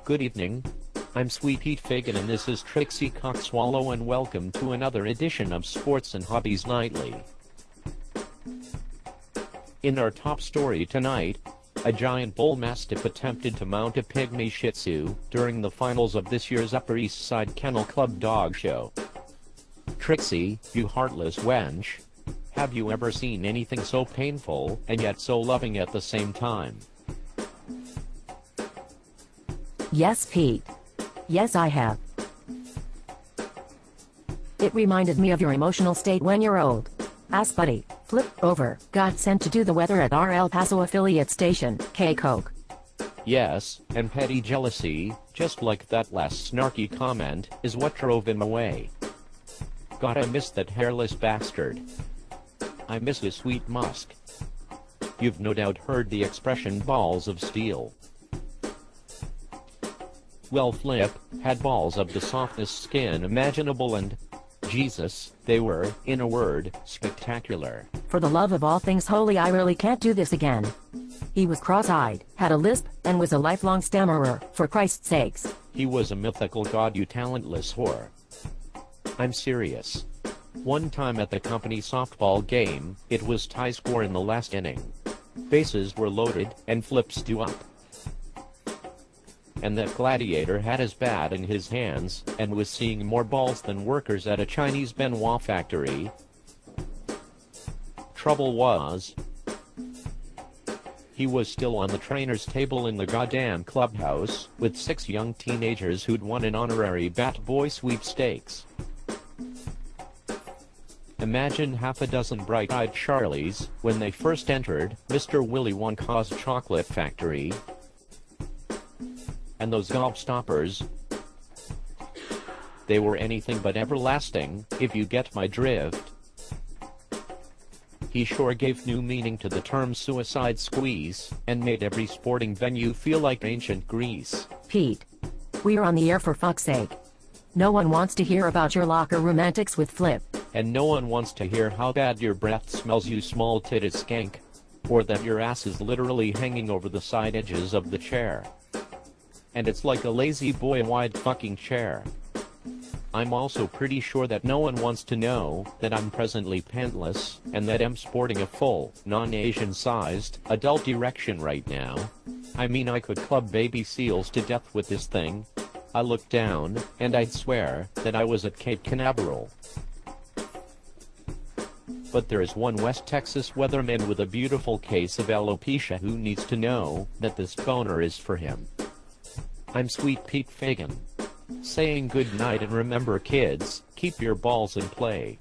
Good evening. I'm Sweet Pete Feigin and this is Trixie Cockswallow and welcome to another edition of Sports and Hobbies Nightly. In our top story tonight, a giant bull mastiff attempted to mount a pygmy shih tzu during the finals of this year's Upper East Side Kennel Club dog show. Trixie, you heartless wench. Have you ever seen anything so painful and yet so loving at the same time? Yes, Pete. Yes, I have. It reminded me of your emotional state when you're old. Ask Buddy, Flip over, got sent to do the weather at our El Paso affiliate station, K-Coke. Yes, and petty jealousy, just like that last snarky comment, is what drove him away. God, I miss that hairless bastard. I miss his sweet musk. You've no doubt heard the expression balls of steel. Well, Flip had balls of the softest skin imaginable and, Jesus, they were, in a word, spectacular. For the love of all things holy, I really can't do this again. He was cross-eyed, had a lisp, and was a lifelong stammerer, for Christ's sakes. He was a mythical god, you talentless whore. I'm serious. One time at the company softball game, it was tie score in the last inning. Bases were loaded, and Flip stew up. And that gladiator had his bat in his hands, and was seeing more balls than workers at a Chinese Benoit factory. Trouble was, he was still on the trainer's table in the goddamn clubhouse, with 6 young teenagers who'd won an honorary Bat Boy sweepstakes. Imagine half a dozen bright-eyed Charlies, when they first entered Mr. Willy Wonka's chocolate factory. And those gobstoppers, they were anything but everlasting, if you get my drift. He sure gave new meaning to the term suicide squeeze, and made every sporting venue feel like ancient Greece. Pete. We're on the air, for fuck's sake. No one wants to hear about your locker room antics with Flip. And no one wants to hear how bad your breath smells, you small-titted skank. Or that your ass is literally hanging over the side edges of the chair. And it's like a lazy boy wide fucking chair. I'm also pretty sure that no one wants to know that I'm presently pantless, and that I'm sporting a full, non-Asian sized, adult erection right now. I mean, I could club baby seals to death with this thing. I looked down, and I'd swear that I was at Cape Canaveral. But there is one West Texas weatherman with a beautiful case of alopecia who needs to know that this boner is for him. I'm Sweet Pete Feigin. Saying good night, and remember kids, keep your balls in play.